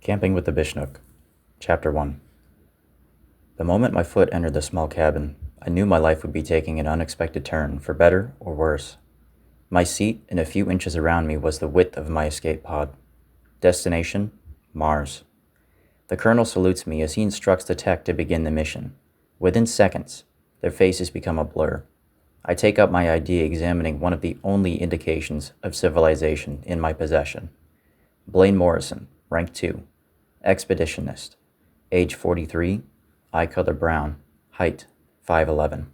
Camping with the Bishnuk, Chapter 1. The moment my foot entered the small cabin, I knew my life would be taking an unexpected turn, for better or worse. My seat, and a few inches around me, was the width of my escape pod. Destination: Mars. The colonel salutes me as he instructs the tech to begin the mission. Within seconds, their faces become a blur. I take up my ID, examining one of the only indications of civilization in my possession. Blaine Morrison, rank 2, expeditionist, age 43, eye color brown, height 5'11".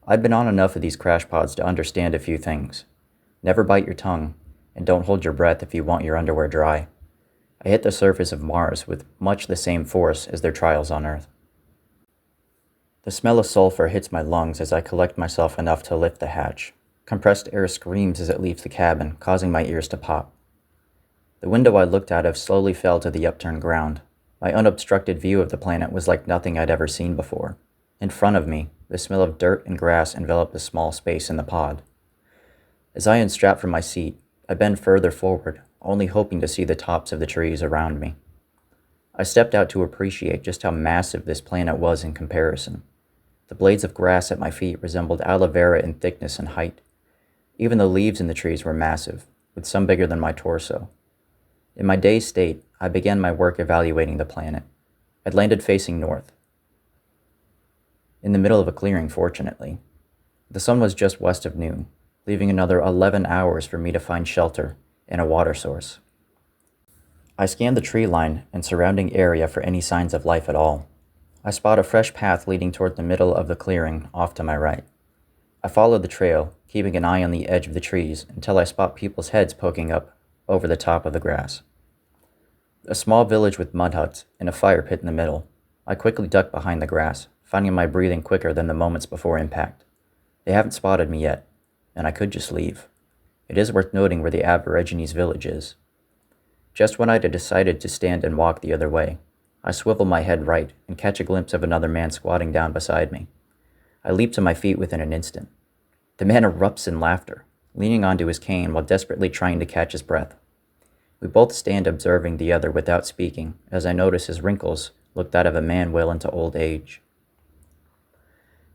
I've been on enough of these crash pods to understand a few things. Never bite your tongue, and don't hold your breath if you want your underwear dry. I hit the surface of Mars with much the same force as their trials on Earth. The smell of sulfur hits my lungs as I collect myself enough to lift the hatch. Compressed air screams as it leaves the cabin, causing my ears to pop. The window I looked out of slowly fell to the upturned ground. My unobstructed view of the planet was like nothing I'd ever seen before. In front of me, the smell of dirt and grass enveloped the small space in the pod. As I unstrap from my seat, I bend further forward, only hoping to see the tops of the trees around me. I stepped out to appreciate just how massive this planet was in comparison. The blades of grass at my feet resembled aloe vera in thickness and height. Even the leaves in the trees were massive, with some bigger than my torso. In my dazed state, I began my work evaluating the planet. I'd landed facing north, in the middle of a clearing, fortunately. The sun was just west of noon, leaving another 11 hours for me to find shelter and a water source. I scanned the tree line and surrounding area for any signs of life at all. I spot a fresh path leading toward the middle of the clearing off to my right. I follow the trail, keeping an eye on the edge of the trees until I spot people's heads poking up over the top of the grass. A small village with mud huts and a fire pit in the middle. I quickly duck behind the grass, finding my breathing quicker than the moments before impact. They haven't spotted me yet, and I could just leave. It is worth noting where the Aborigines' village is. Just when I'd decided to stand and walk the other way, I swivel my head right and catch a glimpse of another man squatting down beside me. I leap to my feet within an instant. The man erupts in laughter, leaning onto his cane while desperately trying to catch his breath. We both stand observing the other without speaking, as I notice his wrinkles look that of a man well into old age.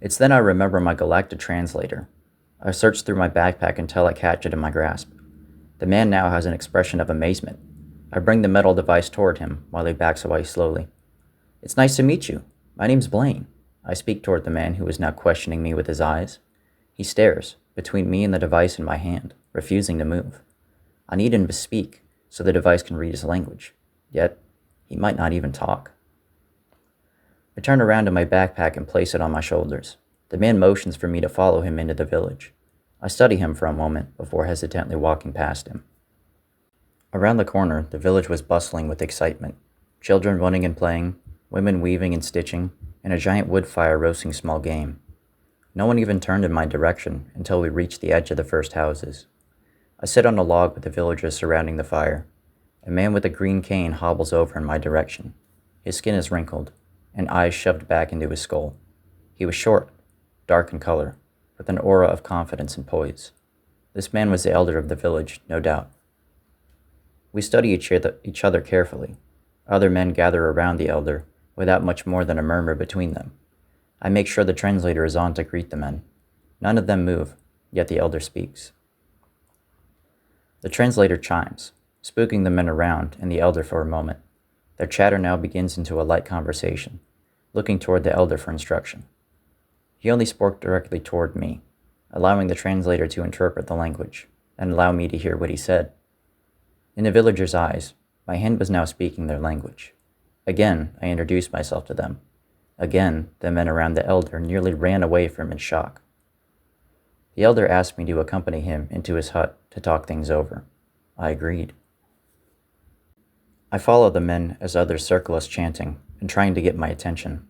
It's then I remember my galactic translator. I search through my backpack until I catch it in my grasp. The man now has an expression of amazement. I bring the metal device toward him while he backs away slowly. "It's nice to meet you. My name's Blaine." I speak toward the man who is now questioning me with his eyes. He stares, between me and the device in my hand, refusing to move. I need him to speak, so the device can read his language. Yet, he might not even talk. I turn around in my backpack and place it on my shoulders. The man motions for me to follow him into the village. I study him for a moment before hesitantly walking past him. Around the corner, the village was bustling with excitement. Children running and playing, women weaving and stitching, and a giant wood fire roasting small game. No one even turned in my direction until we reached the edge of the first houses. I sit on a log with the villagers surrounding the fire. A man with a green cane hobbles over in my direction. His skin is wrinkled, and eyes shoved back into his skull. He was short, dark in color, with an aura of confidence and poise. This man was the elder of the village, no doubt. We study each other carefully. Other men gather around the elder, without much more than a murmur between them. I make sure the translator is on to greet the men. None of them move, yet the elder speaks. The translator chimes, spooking the men around and the elder for a moment. Their chatter now begins into a light conversation, looking toward the elder for instruction. He only spoke directly toward me, allowing the translator to interpret the language, and allow me to hear what he said. In the villagers' eyes, my hand was now speaking their language. Again, I introduced myself to them. Again, the men around the elder nearly ran away from in shock. The elder asked me to accompany him into his hut to talk things over. I agreed. I follow the men as others circle us chanting and trying to get my attention.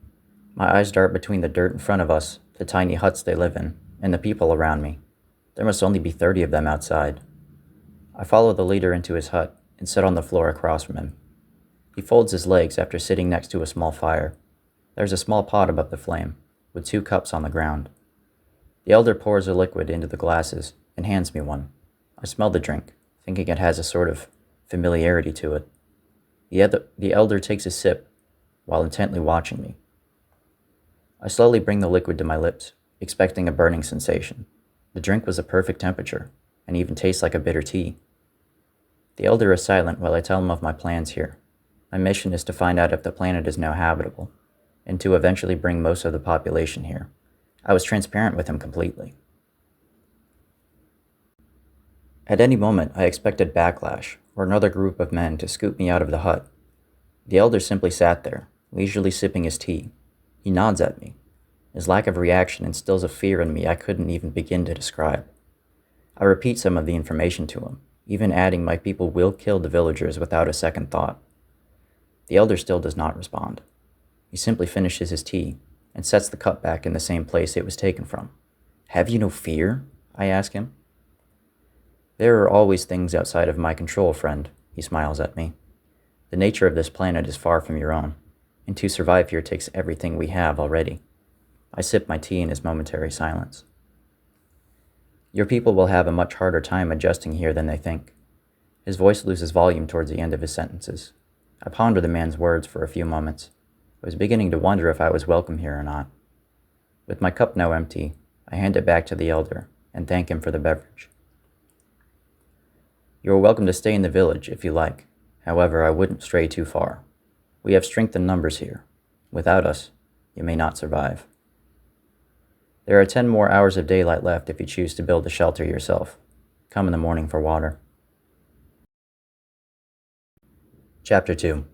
My eyes dart between the dirt in front of us, the tiny huts they live in, and the people around me. There must only be 30 of them outside. I follow the leader into his hut and sit on the floor across from him. He folds his legs after sitting next to a small fire. There's a small pot above the flame, with 2 cups on the ground. The elder pours a liquid into the glasses and hands me one. I smell the drink, thinking it has a sort of familiarity to it. The elder takes a sip while intently watching me. I slowly bring the liquid to my lips, expecting a burning sensation. The drink was a perfect temperature, and even tastes like a bitter tea. The elder is silent while I tell him of my plans here. My mission is to find out if the planet is now habitable, and to eventually bring most of the population here. I was transparent with him completely. At any moment, I expected backlash, or another group of men to scoop me out of the hut. The elder simply sat there, leisurely sipping his tea. He nods at me. His lack of reaction instills a fear in me I couldn't even begin to describe. I repeat some of the information to him, even adding my people will kill the villagers without a second thought. The elder still does not respond. He simply finishes his tea and sets the cup back in the same place it was taken from. "Have you no fear?" I ask him. "There are always things outside of my control, friend," he smiles at me. "The nature of this planet is far from your own, and to survive here takes everything we have already." I sip my tea in his momentary silence. "Your people will have a much harder time adjusting here than they think." His voice loses volume towards the end of his sentences. I ponder the man's words for a few moments. I was beginning to wonder if I was welcome here or not. With my cup now empty, I hand it back to the elder and thank him for the beverage. "You are welcome to stay in the village if you like. However, I wouldn't stray too far. We have strength in numbers here. Without us, you may not survive. There are 10 more hours of daylight left if you choose to build a shelter yourself. Come in the morning for water." Chapter 2.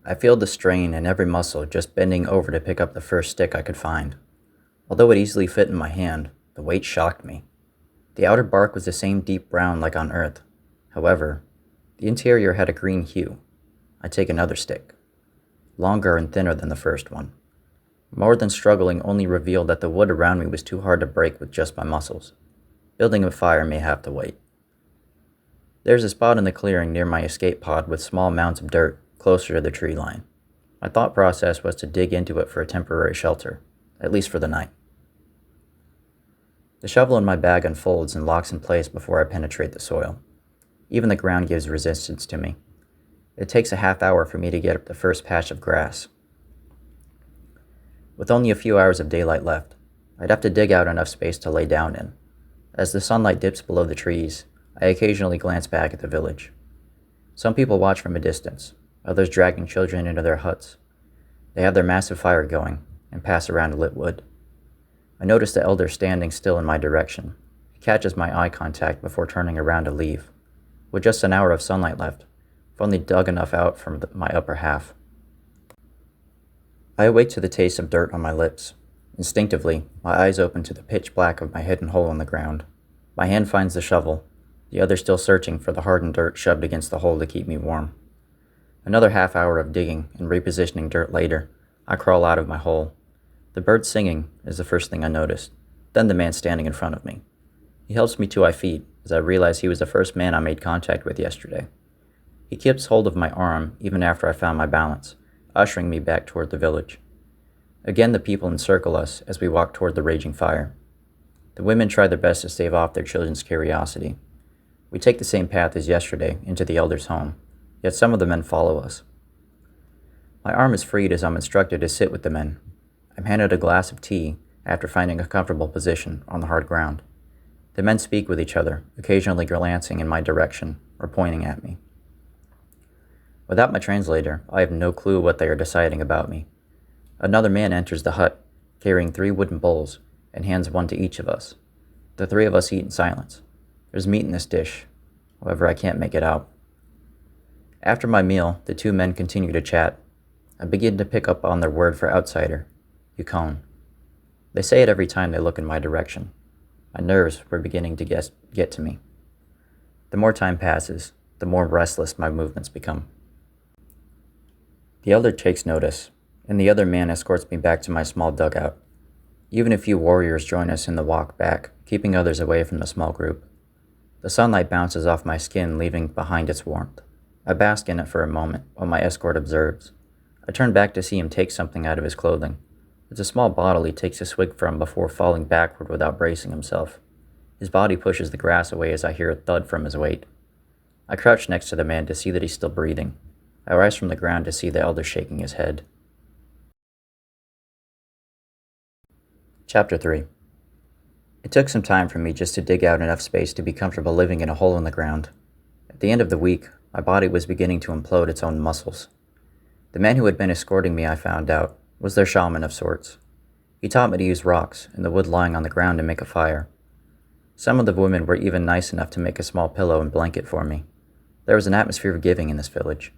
I feel the strain in every muscle just bending over to pick up the first stick I could find. Although it easily fit in my hand, the weight shocked me. The outer bark was the same deep brown like on Earth. However, the interior had a green hue. I take another stick, longer and thinner than the first one. More than struggling only revealed that the wood around me was too hard to break with just my muscles. Building a fire may have to wait. There's a spot in the clearing near my escape pod with small mounds of dirt closer to the tree line. My thought process was to dig into it for a temporary shelter, at least for the night. The shovel in my bag unfolds and locks in place before I penetrate the soil. Even the ground gives resistance to me. It takes a half hour for me to get up the first patch of grass. With only a few hours of daylight left, I'd have to dig out enough space to lay down in. As the sunlight dips below the trees, I occasionally glance back at the village. Some people watch from a distance, others dragging children into their huts. They have their massive fire going and pass around lit wood. I notice the elder standing still in my direction. He catches my eye contact before turning around to leave. With just an hour of sunlight left, I've only dug enough out from my upper half. I awake to the taste of dirt on my lips. Instinctively, my eyes open to the pitch black of my hidden hole in the ground. My hand finds the shovel, the other still searching for the hardened dirt shoved against the hole to keep me warm. Another half hour of digging and repositioning dirt later, I crawl out of my hole. The bird singing is the first thing I notice, then the man standing in front of me. He helps me to my feet as I realize he was the first man I made contact with yesterday. He keeps hold of my arm even after I found my balance, ushering me back toward the village. Again, the people encircle us as we walk toward the raging fire. The women try their best to stave off their children's curiosity. We take the same path as yesterday into the elder's home, yet some of the men follow us. My arm is freed as I'm instructed to sit with the men. I'm handed a glass of tea after finding a comfortable position on the hard ground. The men speak with each other, occasionally glancing in my direction or pointing at me. Without my translator, I have no clue what they are deciding about me. Another man enters the hut, carrying 3 wooden bowls, and hands one to each of us. The 3 of us eat in silence. There's meat in this dish, however I can't make it out. After my meal, the 2 men continue to chat. I begin to pick up on their word for outsider, Yukon. They say it every time they look in my direction. My nerves were beginning to get to me. The more time passes, the more restless my movements become. The elder takes notice, and the other man escorts me back to my small dugout. Even a few warriors join us in the walk back, keeping others away from the small group. The sunlight bounces off my skin, leaving behind its warmth. I bask in it for a moment, while my escort observes. I turn back to see him take something out of his clothing. It's a small bottle he takes a swig from before falling backward without bracing himself. His body pushes the grass away as I hear a thud from his weight. I crouch next to the man to see that he's still breathing. I rise from the ground to see the elder shaking his head. Chapter 3. It took some time for me just to dig out enough space to be comfortable living in a hole in the ground. At the end of the week, my body was beginning to implode its own muscles. The man who had been escorting me, I found out, was their shaman of sorts. He taught me to use rocks and the wood lying on the ground to make a fire. Some of the women were even nice enough to make a small pillow and blanket for me. There was an atmosphere of giving in this village.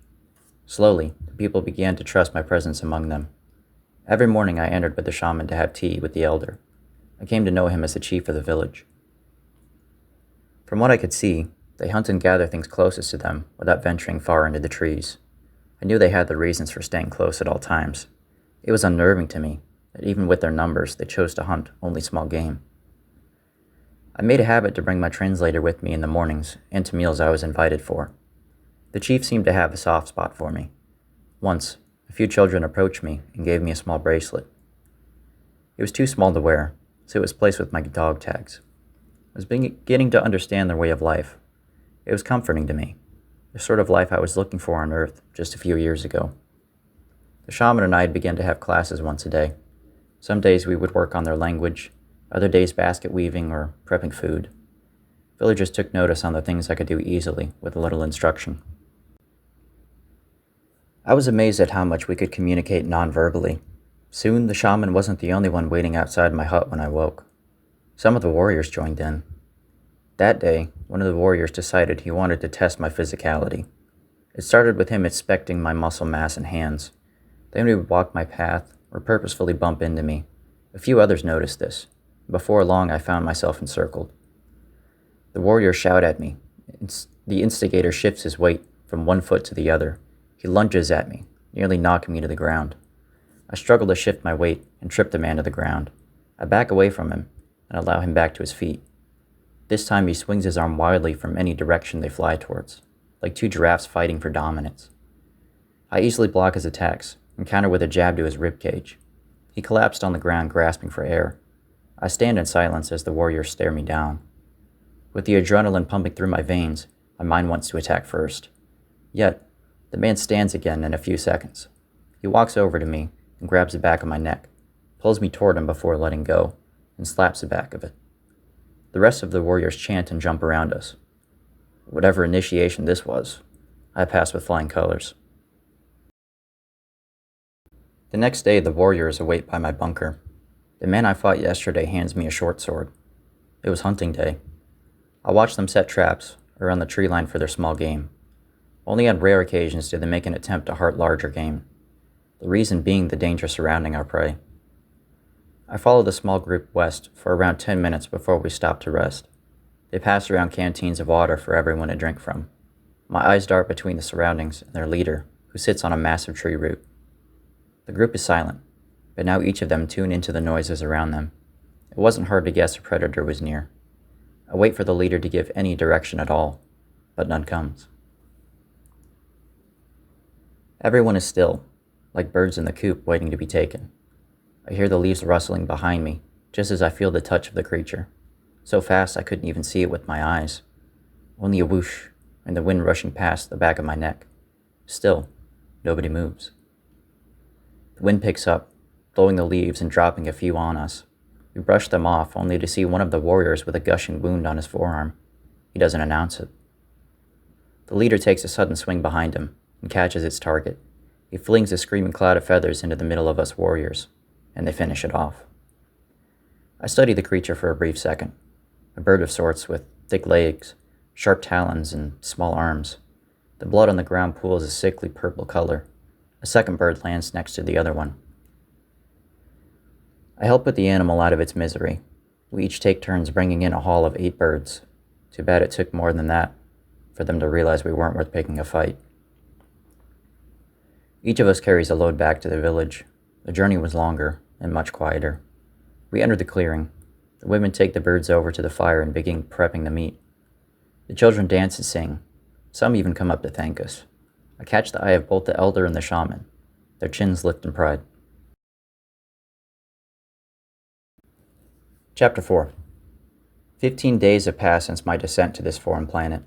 Slowly, the people began to trust my presence among them. Every morning I entered with the shaman to have tea with the elder. I came to know him as the chief of the village. From what I could see, they hunt and gather things closest to them without venturing far into the trees. I knew they had their reasons for staying close at all times. It was unnerving to me that even with their numbers, they chose to hunt only small game. I made a habit to bring my translator with me in the mornings and to meals I was invited for. The chief seemed to have a soft spot for me. Once, a few children approached me and gave me a small bracelet. It was too small to wear, so it was placed with my dog tags. I was beginning to understand their way of life. It was comforting to me, the sort of life I was looking for on Earth just a few years ago. The shaman and I began to have classes once a day. Some days we would work on their language, other days basket weaving or prepping food. Villagers took notice on the things I could do easily with a little instruction. I was amazed at how much we could communicate non-verbally. Soon the shaman wasn't the only one waiting outside my hut when I woke. Some of the warriors joined in. That day, one of the warriors decided he wanted to test my physicality. It started with him inspecting my muscle mass and hands. Then he would walk my path or purposefully bump into me. A few others noticed this. Before long, I found myself encircled. The warriors shout at me. The instigator shifts his weight from one foot to the other. He lunges at me, nearly knocking me to the ground. I struggle to shift my weight and trip the man to the ground. I back away from him and allow him back to his feet. This time he swings his arm wildly from any direction they fly towards, like two giraffes fighting for dominance. I easily block his attacks and counter with a jab to his ribcage. He collapsed on the ground, grasping for air. I stand in silence as the warriors stare me down. With the adrenaline pumping through my veins, my mind wants to attack first. Yet, the man stands again in a few seconds. He walks over to me and grabs the back of my neck, pulls me toward him before letting go, and slaps the back of it. The rest of the warriors chant and jump around us. Whatever initiation this was, I passed with flying colors. The next day, the warriors await by my bunker. The man I fought yesterday hands me a short sword. It was hunting day. I watched them set traps around the tree line for their small game. Only on rare occasions do they make an attempt to hunt larger game, the reason being the danger surrounding our prey. I followed the small group west for around 10 minutes before we stopped to rest. They pass around canteens of water for everyone to drink from. My eyes dart between the surroundings and their leader, who sits on a massive tree root. The group is silent, but now each of them tune into the noises around them. It wasn't hard to guess a predator was near. I wait for the leader to give any direction at all, but none comes. Everyone is still, like birds in the coop waiting to be taken. I hear the leaves rustling behind me, just as I feel the touch of the creature. So fast I couldn't even see it with my eyes. Only a whoosh, and the wind rushing past the back of my neck. Still, nobody moves. The wind picks up, blowing the leaves and dropping a few on us. We brush them off, only to see one of the warriors with a gushing wound on his forearm. He doesn't announce it. The leader takes a sudden swing behind him and catches its target. He flings a screaming cloud of feathers into the middle of us warriors, and they finish it off. I study the creature for a brief second. A bird of sorts with thick legs, sharp talons, and small arms. The blood on the ground pools a sickly purple color. A second bird lands next to the other one. I help put the animal out of its misery. We each take turns bringing in a haul of 8 birds. Too bad it took more than that for them to realize we weren't worth picking a fight. Each of us carries a load back to the village. The journey was longer and much quieter. We enter the clearing. The women take the birds over to the fire and begin prepping the meat. The children dance and sing. Some even come up to thank us. I catch the eye of both the elder and the shaman. Their chins lift in pride. Chapter 4. 15 days have passed since my descent to this foreign planet.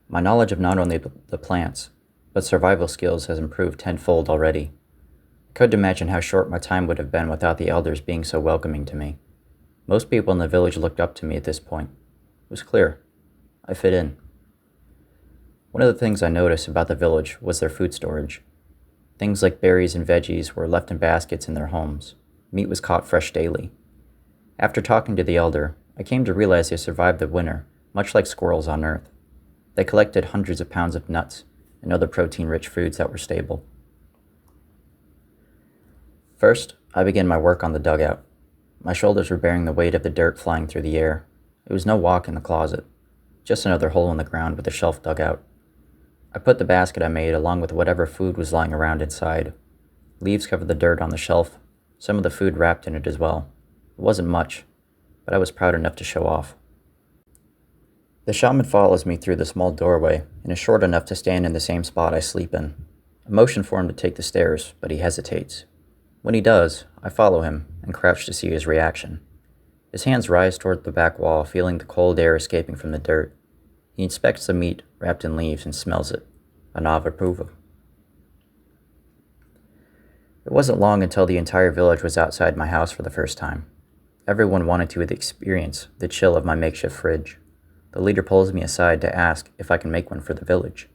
My knowledge of not only the plants, but survival skills has improved tenfold already. I couldn't imagine how short my time would have been without the elders being so welcoming to me. Most people in the village looked up to me at this point. It was clear. I fit in. One of the things I noticed about the village was their food storage. Things like berries and veggies were left in baskets in their homes. Meat was caught fresh daily. After talking to the elder, I came to realize they survived the winter, much like squirrels on Earth. They collected hundreds of pounds of nuts and other protein-rich foods that were stable. First, I began my work on the dugout. My shoulders were bearing the weight of the dirt flying through the air. It was no walk in the closet, just another hole in the ground with a shelf dug out. I put the basket I made along with whatever food was lying around inside. Leaves covered the dirt on the shelf, some of the food wrapped in it as well. It wasn't much, but I was proud enough to show off. The shaman follows me through the small doorway and is short enough to stand in the same spot I sleep in. I motion for him to take the stairs, but he hesitates. When he does, I follow him and crouch to see his reaction. His hands rise toward the back wall, feeling the cold air escaping from the dirt. He inspects the meat wrapped in leaves and smells it, a nod of approval. It wasn't long until the entire village was outside my house for the first time. Everyone wanted to experience the chill of my makeshift fridge. The leader pulls me aside to ask if I can make one for the village.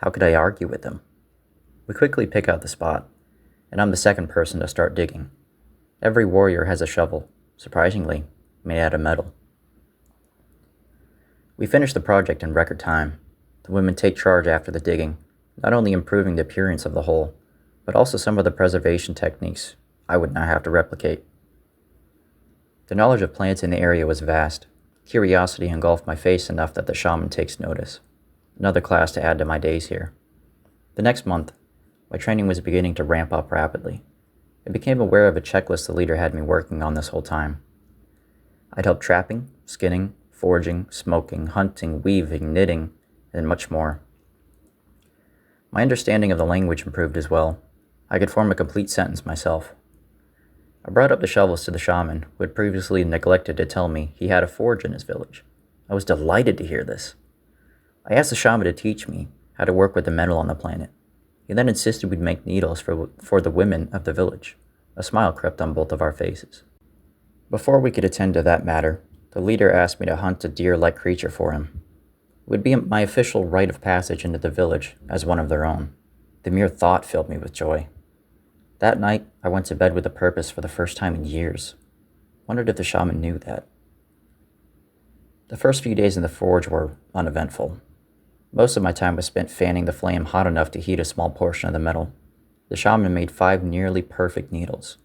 How could I argue with him? We quickly pick out the spot, and I'm the second person to start digging. Every warrior has a shovel, surprisingly, made out of metal. We finish the project in record time. The women take charge after the digging, not only improving the appearance of the hole, but also some of the preservation techniques I would now have to replicate. The knowledge of plants in the area was vast. Curiosity engulfed my face enough that the shaman takes notice. Another class to add to my days here. The next month, my training was beginning to ramp up rapidly. I became aware of a checklist the leader had me working on this whole time. I'd helped trapping, skinning, foraging, smoking, hunting, weaving, knitting, and much more. My understanding of the language improved as well. I could form a complete sentence myself. I brought up the shovels to the shaman, who had previously neglected to tell me he had a forge in his village. I was delighted to hear this. I asked the shaman to teach me how to work with the metal on the planet. He then insisted we'd make needles for the women of the village. A smile crept on both of our faces. Before we could attend to that matter, the leader asked me to hunt a deer-like creature for him. It would be my official rite of passage into the village as one of their own. The mere thought filled me with joy. That night, I went to bed with a purpose for the first time in years. Wondered if the shaman knew that. The first few days in the forge were uneventful. Most of my time was spent fanning the flame hot enough to heat a small portion of the metal. The shaman made 5 nearly perfect needles.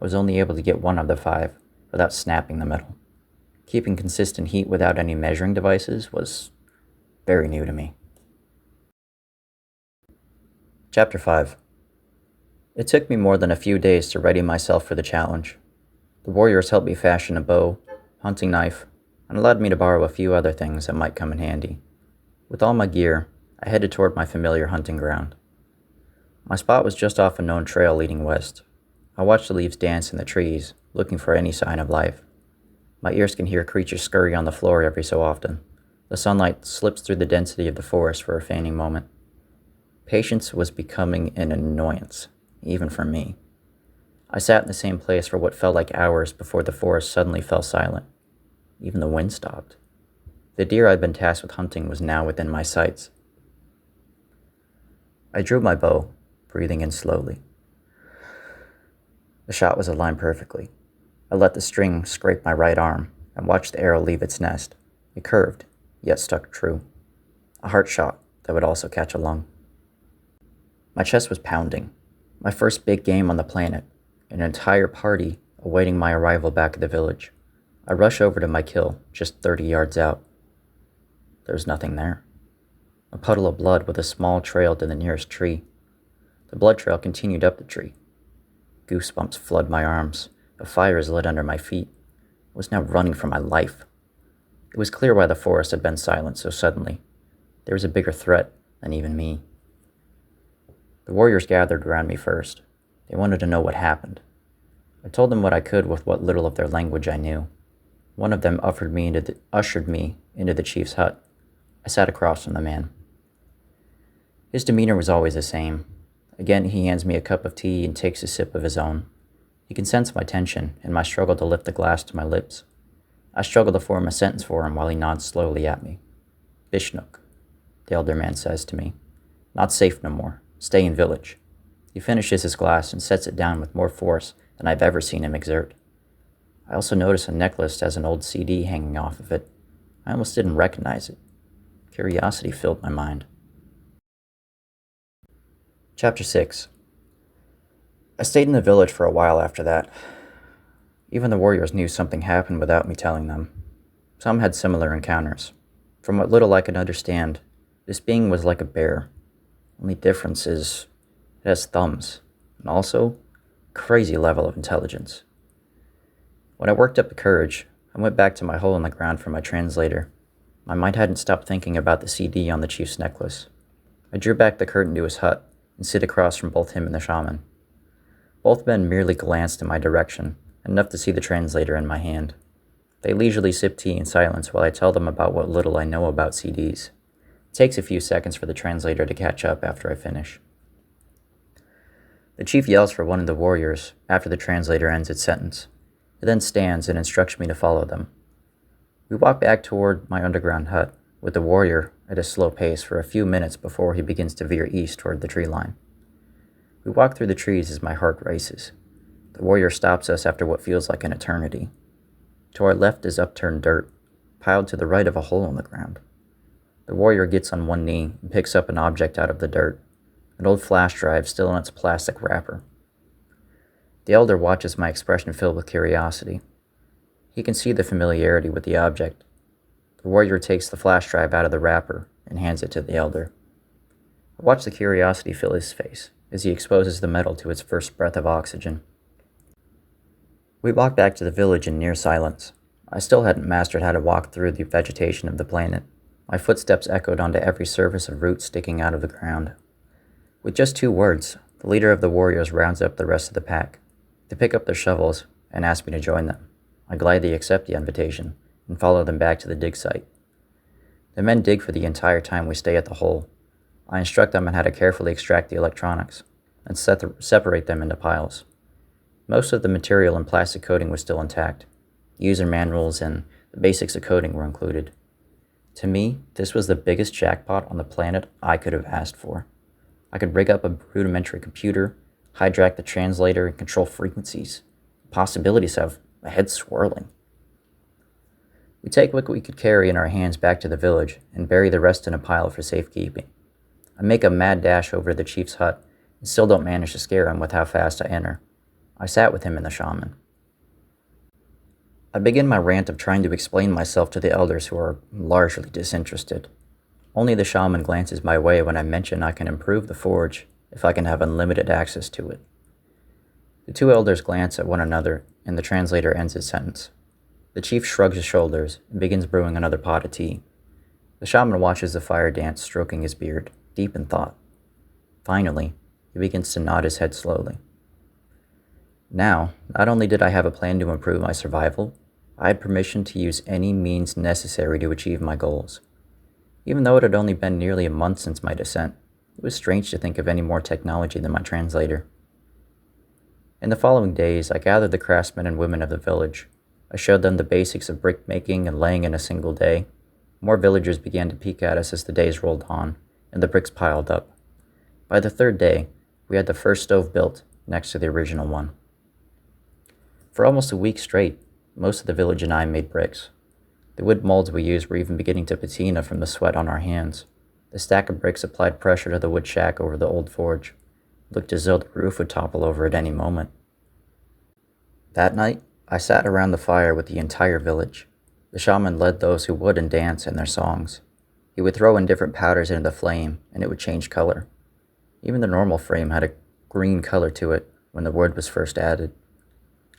I was only able to get one of the 5 without snapping the metal. Keeping consistent heat without any measuring devices was very new to me. Chapter 5. It took me more than a few days to ready myself for the challenge. The warriors helped me fashion a bow, hunting knife, and allowed me to borrow a few other things that might come in handy. With all my gear, I headed toward my familiar hunting ground. My spot was just off a known trail leading west. I watched the leaves dance in the trees, looking for any sign of life. My ears can hear creatures scurry on the floor every so often. The sunlight slips through the density of the forest for a feigning moment. Patience was becoming an annoyance, even for me. I sat in the same place for what felt like hours before the forest suddenly fell silent. Even the wind stopped. The deer I'd been tasked with hunting was now within my sights. I drew my bow, breathing in slowly. The shot was aligned perfectly. I let the string scrape my right arm and watched the arrow leave its nest. It curved, yet stuck true. A heart shot that would also catch a lung. My chest was pounding. My first big game on the planet, an entire party awaiting my arrival back at the village. I rush over to my kill, just 30 yards out. There was nothing there. A puddle of blood with a small trail to the nearest tree. The blood trail continued up the tree. Goosebumps flood my arms. A fire is lit under my feet. I was now running for my life. It was clear why the forest had been silent so suddenly. There was a bigger threat than even me. The warriors gathered around me first. They wanted to know what happened. I told them what I could with what little of their language I knew. One of them ushered me into the chief's hut. I sat across from the man. His demeanor was always the same. Again, he hands me a cup of tea and takes a sip of his own. He can sense my tension and my struggle to lift the glass to my lips. I struggle to form a sentence for him while he nods slowly at me. Bishnuk, the elder man says to me. Not safe no more. Stay in village. He finishes his glass and sets it down with more force than I've ever seen him exert. I also notice a necklace has an old CD hanging off of it. I almost didn't recognize it. Curiosity filled my mind. Chapter 6. I stayed in the village for a while after that. Even the warriors knew something happened without me telling them. Some had similar encounters. From what little I could understand, this being was like a bear. Only difference is it has thumbs, and also a crazy level of intelligence. When I worked up the courage, I went back to my hole in the ground for my translator. My mind hadn't stopped thinking about the CD on the chief's necklace. I drew back the curtain to his hut and sit across from both him and the shaman. Both men merely glanced in my direction, enough to see the translator in my hand. They leisurely sip tea in silence while I tell them about what little I know about CDs. It takes a few seconds for the translator to catch up after I finish. The chief yells for one of the warriors after the translator ends its sentence. He then stands and instructs me to follow them. We walk back toward my underground hut, with the warrior at a slow pace for a few minutes before he begins to veer east toward the tree line. We walk through the trees as my heart races. The warrior stops us after what feels like an eternity. To our left is upturned dirt, piled to the right of a hole in the ground. The warrior gets on one knee and picks up an object out of the dirt, an old flash drive still in its plastic wrapper. The elder watches my expression filled with curiosity. He can see the familiarity with the object. The warrior takes the flash drive out of the wrapper and hands it to the elder. I watch the curiosity fill his face as he exposes the metal to its first breath of oxygen. We walk back to the village in near silence. I still hadn't mastered how to walk through the vegetation of the planet. My footsteps echoed onto every surface of roots sticking out of the ground. With just 2 words, the leader of the warriors rounds up the rest of the pack. They pick up their shovels and ask me to join them. I gladly accept the invitation and follow them back to the dig site. The men dig for the entire time we stay at the hole. I instruct them on how to carefully extract the electronics and separate them into piles. Most of the material and plastic coating was still intact. User manuals and the basics of coding were included. To me, this was the biggest jackpot on the planet I could have asked for. I could rig up a rudimentary computer, hijack the translator, and control frequencies. The possibilities have my head swirling. We take what we could carry in our hands back to the village and bury the rest in a pile for safekeeping. I make a mad dash over to the chief's hut and still don't manage to scare him with how fast I enter. I sat with him and the shaman. I begin my rant of trying to explain myself to the elders who are largely disinterested. Only the shaman glances my way when I mention I can improve the forge if I can have unlimited access to it. The 2 elders glance at one another and the translator ends his sentence. The chief shrugs his shoulders and begins brewing another pot of tea. The shaman watches the fire dance, stroking his beard, deep in thought. Finally, he begins to nod his head slowly. Now, not only did I have a plan to improve my survival, I had permission to use any means necessary to achieve my goals. Even though it had only been nearly a month since my descent, it was strange to think of any more technology than my translator. In the following days, I gathered the craftsmen and women of the village. I showed them the basics of brick making and laying in a single day. More villagers began to peek at us as the days rolled on, and the bricks piled up. By the 3rd day, we had the first stove built next to the original one. For almost a week straight, most of the village and I made bricks. The wood molds we used were even beginning to patina from the sweat on our hands. The stack of bricks applied pressure to the wood shack over the old forge. It looked as though the roof would topple over at any moment. That night, I sat around the fire with the entire village. The shaman led those who would and dance in their songs. He would throw in different powders into the flame, and it would change color. Even the normal flame had a green color to it when the wood was first added.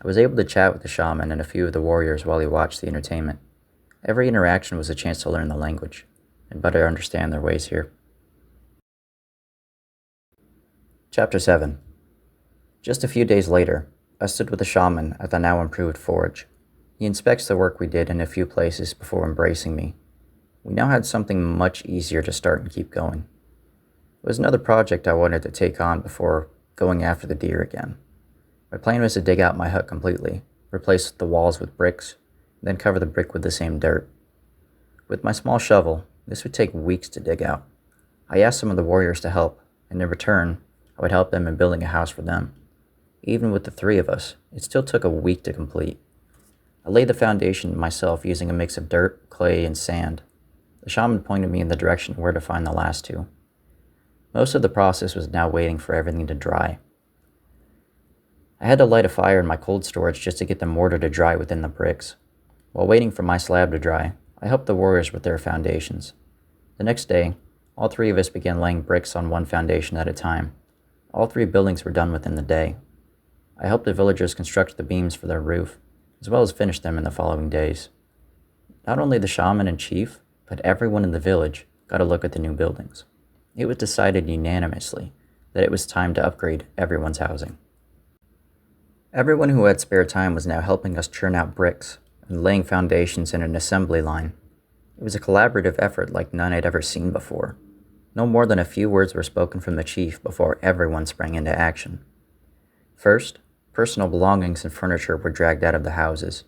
I was able to chat with the shaman and a few of the warriors while he watched the entertainment. Every interaction was a chance to learn the language and better understand their ways here. Chapter 7. Just a few days later, I stood with the shaman at the now improved forge. He inspects the work we did in a few places before embracing me. We now had something much easier to start and keep going. It was another project I wanted to take on before going after the deer again. My plan was to dig out my hut completely, replace the walls with bricks, then cover the brick with the same dirt. With my small shovel, this would take weeks to dig out. I asked some of the warriors to help, and in return, I would help them in building a house for them. Even with the three of us, it still took a week to complete. I laid the foundation myself using a mix of dirt, clay, and sand. The shaman pointed me in the direction where to find the last two. Most of the process was now waiting for everything to dry. I had to light a fire in my cold storage just to get the mortar to dry within the bricks. While waiting for my slab to dry, I helped the warriors with their foundations. The next day, all three of us began laying bricks on one foundation at a time. All three buildings were done within the day. I helped the villagers construct the beams for their roof, as well as finish them in the following days. Not only the shaman and chief, but everyone in the village got a look at the new buildings. It was decided unanimously that it was time to upgrade everyone's housing. Everyone who had spare time was now helping us churn out bricks and laying foundations in an assembly line. It was a collaborative effort like none I'd ever seen before. No more than a few words were spoken from the chief before everyone sprang into action. First, personal belongings and furniture were dragged out of the houses.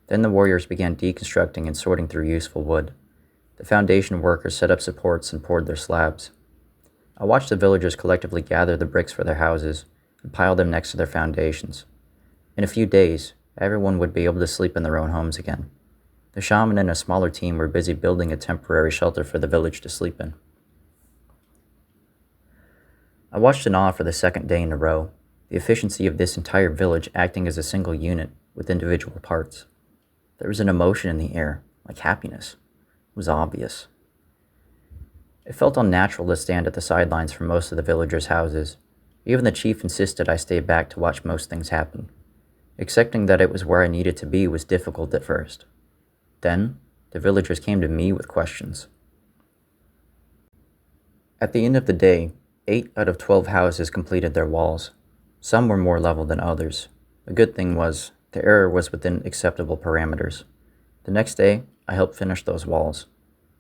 Then the warriors began deconstructing and sorting through useful wood. The foundation workers set up supports and poured their slabs. I watched the villagers collectively gather the bricks for their houses and pile them next to their foundations. In a few days, everyone would be able to sleep in their own homes again. The shaman and a smaller team were busy building a temporary shelter for the village to sleep in. I watched in awe for the second day in a row, the efficiency of this entire village acting as a single unit with individual parts. There was an emotion in the air, like happiness. It was obvious. It felt unnatural to stand at the sidelines for most of the villagers' houses. Even the chief insisted I stay back to watch most things happen. Accepting that it was where I needed to be was difficult at first. Then, the villagers came to me with questions. At the end of the day, 8 out of 12 houses completed their walls. Some were more level than others. The good thing was, the error was within acceptable parameters. The next day, I helped finish those walls.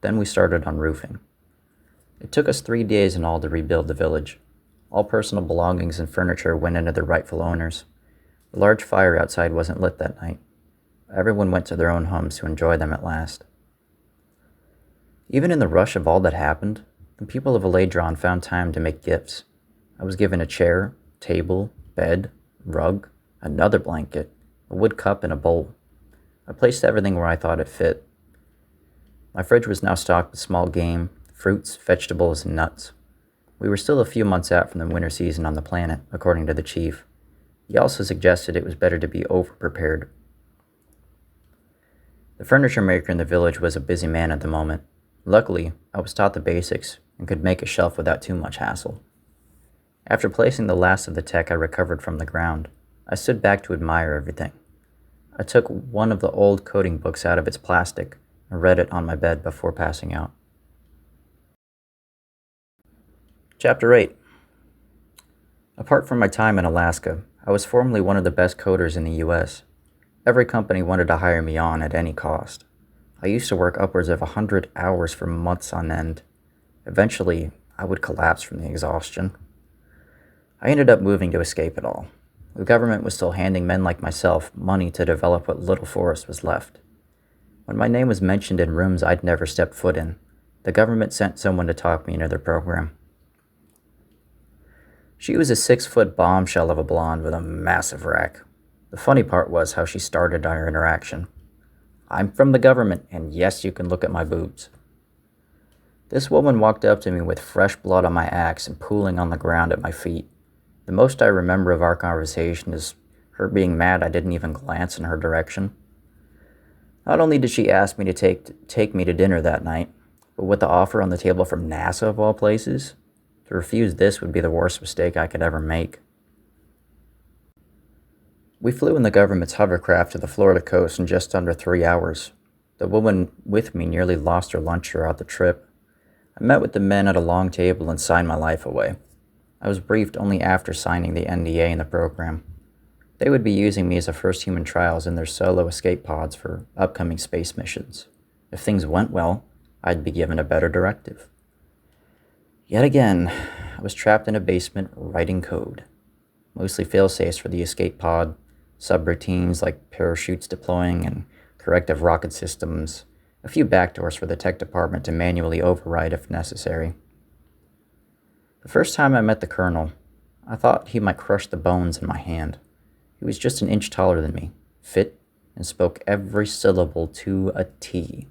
Then we started on roofing. It took us 3 days in all to rebuild the village. All personal belongings and furniture went into their rightful owners. The large fire outside wasn't lit that night. Everyone went to their own homes to enjoy them at last. Even in the rush of all that happened, the people of Aladron found time to make gifts. I was given a chair, table, bed, rug, another blanket, a wood cup, and a bowl. I placed everything where I thought it fit. My fridge was now stocked with small game, fruits, vegetables, and nuts. We were still a few months out from the winter season on the planet, according to the chief. He also suggested it was better to be over-prepared. The furniture maker in the village was a busy man at the moment. Luckily, I was taught the basics and could make a shelf without too much hassle. After placing the last of the tech I recovered from the ground, I stood back to admire everything. I took one of the old coding books out of its plastic and read it on my bed before passing out. Chapter 8. Apart from my time in Alaska, I was formerly one of the best coders in the U.S. Every company wanted to hire me on at any cost. I used to work upwards of 100 hours for months on end. Eventually, I would collapse from the exhaustion. I ended up moving to escape it all. The government was still handing men like myself money to develop what little forest was left. When my name was mentioned in rooms I'd never stepped foot in, the government sent someone to talk me into their program. She was a 6-foot bombshell of a blonde with a massive rack. The funny part was how she started our interaction. "I'm from the government, and yes, you can look at my boobs." This woman walked up to me with fresh blood on my axe and pooling on the ground at my feet. The most I remember of our conversation is her being mad I didn't even glance in her direction. Not only did she ask me to take me to dinner that night, but with the offer on the table from NASA of all places, to refuse this would be the worst mistake I could ever make. We flew in the government's hovercraft to the Florida coast in just under 3 hours. The woman with me nearly lost her lunch throughout the trip. I met with the men at a long table and signed my life away. I was briefed only after signing the NDA in the program. They would be using me as a first human trials in their solo escape pods for upcoming space missions. If things went well, I'd be given a better directive. Yet again, I was trapped in a basement writing code. Mostly fail-safes for the escape pod, subroutines like parachutes deploying and corrective rocket systems, a few backdoors for the tech department to manually override if necessary. The first time I met the colonel, I thought he might crush the bones in my hand. He was just an inch taller than me, fit, and spoke every syllable to a T.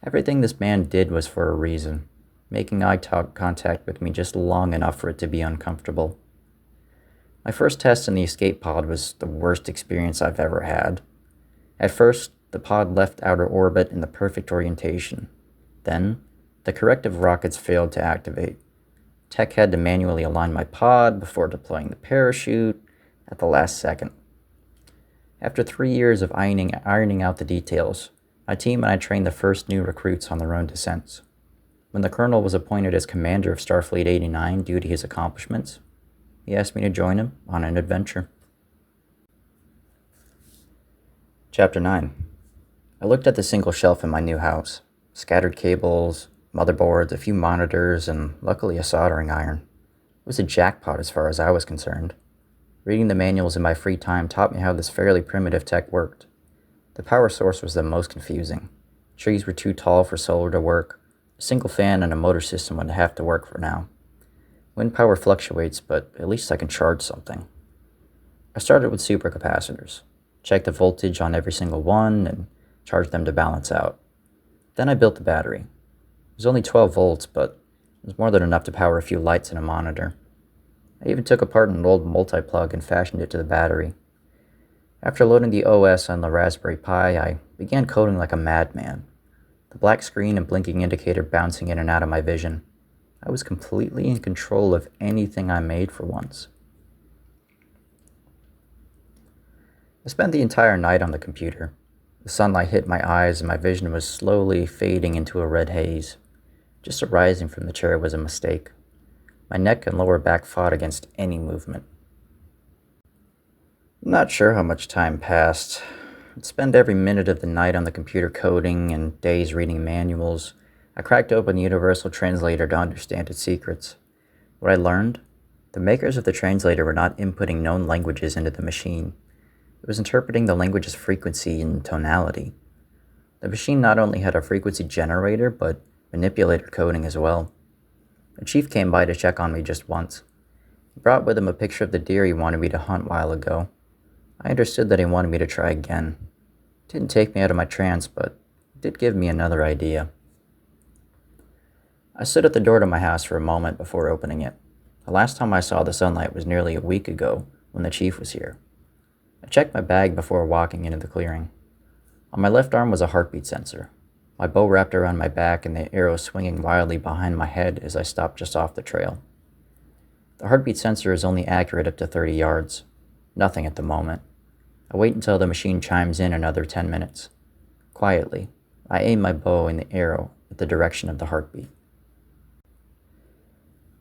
Everything this man did was for a reason, making eye contact with me just long enough for it to be uncomfortable. My first test in the escape pod was the worst experience I've ever had. At first, the pod left outer orbit in the perfect orientation. Then, the corrective rockets failed to activate. Tech had to manually align my pod before deploying the parachute at the last second. After 3 years of ironing out the details, my team and I trained the first new recruits on their own descents. When the colonel was appointed as commander of Starfleet 89 due to his accomplishments, he asked me to join him on an adventure. Chapter 9. I looked at the single shelf in my new house. Scattered cables, motherboards, a few monitors, and luckily a soldering iron. It was a jackpot as far as I was concerned. Reading the manuals in my free time taught me how this fairly primitive tech worked. The power source was the most confusing. Trees were too tall for solar to work. A single fan and a motor system would have to work for now. Wind power fluctuates, but at least I can charge something. I started with supercapacitors, checked the voltage on every single one, and charged them to balance out. Then I built the battery. It was only 12 volts, but it was more than enough to power a few lights and a monitor. I even took apart an old multi-plug and fashioned it to the battery. After loading the OS on the Raspberry Pi, I began coding like a madman. The black screen and blinking indicator bouncing in and out of my vision. I was completely in control of anything I made for once. I spent the entire night on the computer. The sunlight hit my eyes and my vision was slowly fading into a red haze. Just arising from the chair was a mistake. My neck and lower back fought against any movement. I'm not sure how much time passed. I'd spend every minute of the night on the computer coding and days reading manuals. I cracked open the Universal Translator to understand its secrets. What I learned? The makers of the translator were not inputting known languages into the machine. It was interpreting the language's frequency and tonality. The machine not only had a frequency generator, but manipulator coding as well. The chief came by to check on me just once. He brought with him a picture of the deer he wanted me to hunt a while ago. I understood that he wanted me to try again. It didn't take me out of my trance, but it did give me another idea. I stood at the door to my house for a moment before opening it. The last time I saw the sunlight was nearly a week ago, when the chief was here. I checked my bag before walking into the clearing. On my left arm was a heartbeat sensor, my bow wrapped around my back and the arrow swinging wildly behind my head as I stopped just off the trail. The heartbeat sensor is only accurate up to 30 yards. Nothing at the moment. I wait until the machine chimes in another 10 minutes. Quietly, I aim my bow and the arrow at the direction of the heartbeat.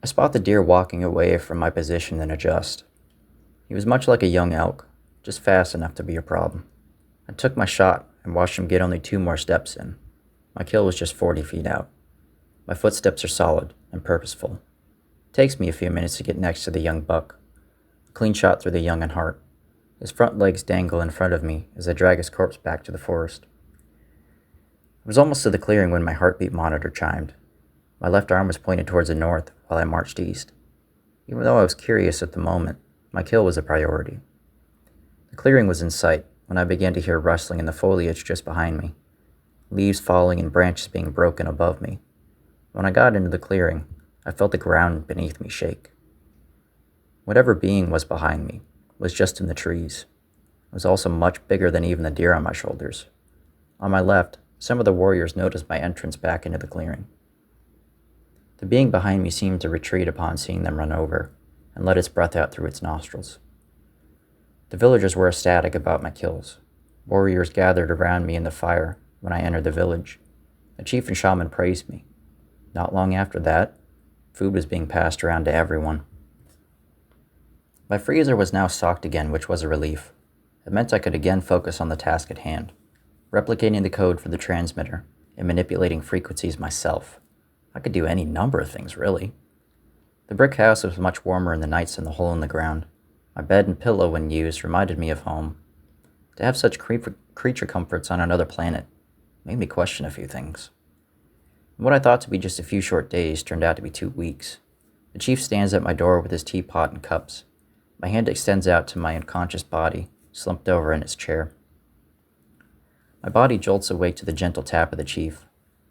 I spot the deer walking away from my position and adjust. He was much like a young elk, just fast enough to be a problem. I took my shot and watched him get only 2 more steps in. My kill was just 40 feet out. My footsteps are solid and purposeful. It takes me a few minutes to get next to the young buck. A clean shot through the young and heart. His front legs dangle in front of me as I drag his corpse back to the forest. I was almost to the clearing when my heartbeat monitor chimed. My left arm was pointed towards the north while I marched east. Even though I was curious at the moment, my kill was a priority. The clearing was in sight when I began to hear rustling in the foliage just behind me, leaves falling and branches being broken above me. When I got into the clearing, I felt the ground beneath me shake. Whatever being was behind me was just in the trees. It was also much bigger than even the deer on my shoulders. On my left, some of the warriors noticed my entrance back into the clearing. The being behind me seemed to retreat upon seeing them run over, and let its breath out through its nostrils. The villagers were ecstatic about my kills. Warriors gathered around me in the fire when I entered the village. The chief and shaman praised me. Not long after that, food was being passed around to everyone. My freezer was now stocked again, which was a relief. It meant I could again focus on the task at hand, replicating the code for the transmitter and manipulating frequencies myself. I could do any number of things, really. The brick house was much warmer in the nights than the hole in the ground. My bed and pillow, when used, reminded me of home. To have such creature comforts on another planet made me question a few things. What I thought to be just a few short days turned out to be 2 weeks. The chief stands at my door with his teapot and cups. My hand extends out to my unconscious body, slumped over in its chair. My body jolts awake to the gentle tap of the chief.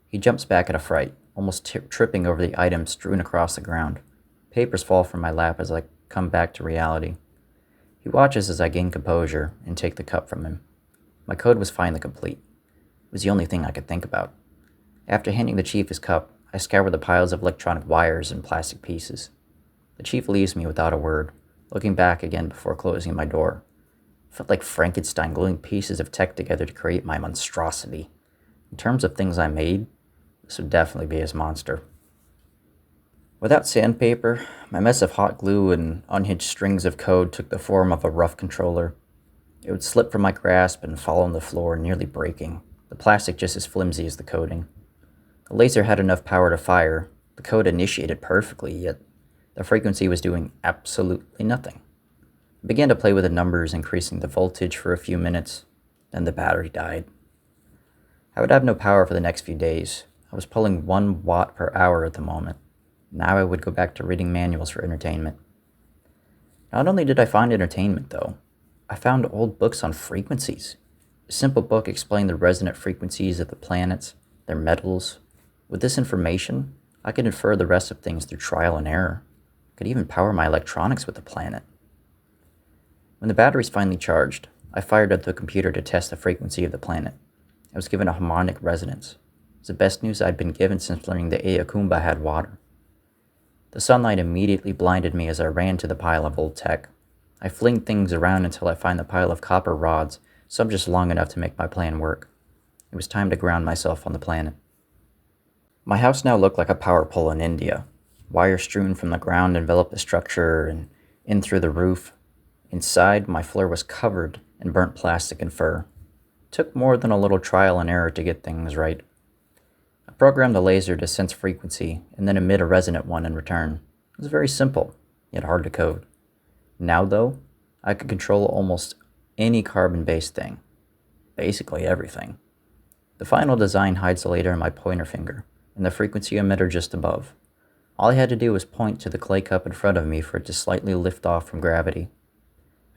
He jumps back at a fright, almost tripping over the items strewn across the ground. Papers fall from my lap as I come back to reality. He watches as I gain composure and take the cup from him. My code was finally complete. It was the only thing I could think about. After handing the chief his cup, I scour the piles of electronic wires and plastic pieces. The chief leaves me without a word, looking back again before closing my door. It felt like Frankenstein gluing pieces of tech together to create my monstrosity. In terms of things I made, this would definitely be his monster. Without sandpaper, my mess of hot glue and unhinged strings of code took the form of a rough controller. It would slip from my grasp and fall on the floor, nearly breaking, the plastic just as flimsy as the coating. The laser had enough power to fire. The code initiated perfectly, yet the frequency was doing absolutely nothing. I began to play with the numbers, increasing the voltage for a few minutes. Then the battery died. I would have no power for the next few days. I was pulling 1 watt per hour at the moment. Now I would go back to reading manuals for entertainment. Not only did I find entertainment, though, I found old books on frequencies. A simple book explained the resonant frequencies of the planets, their metals. With this information, I could infer the rest of things through trial and error. I could even power my electronics with the planet. When the batteries finally charged, I fired up the computer to test the frequency of the planet. I was given a harmonic resonance. It was the best news I'd been given since learning the Ayakumba had water. The sunlight immediately blinded me as I ran to the pile of old tech. I fling things around until I find the pile of copper rods, some just long enough to make my plan work. It was time to ground myself on the planet. My house now looked like a power pole in India. Wire strewn from the ground enveloped the structure and in through the roof. Inside, my floor was covered in burnt plastic and fur. It took more than a little trial and error to get things right. I programmed the laser to sense frequency and then emit a resonant one in return. It was very simple, yet hard to code. Now, though, I could control almost any carbon-based thing. Basically everything. The final design hides the laser in my pointer finger, and the frequency emitter just above. All I had to do was point to the clay cup in front of me for it to slightly lift off from gravity.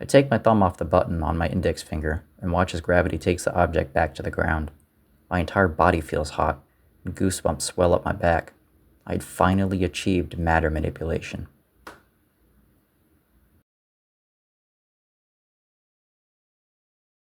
I take my thumb off the button on my index finger and watch as gravity takes the object back to the ground. My entire body feels hot, and goosebumps swell up my back. I had finally achieved matter manipulation.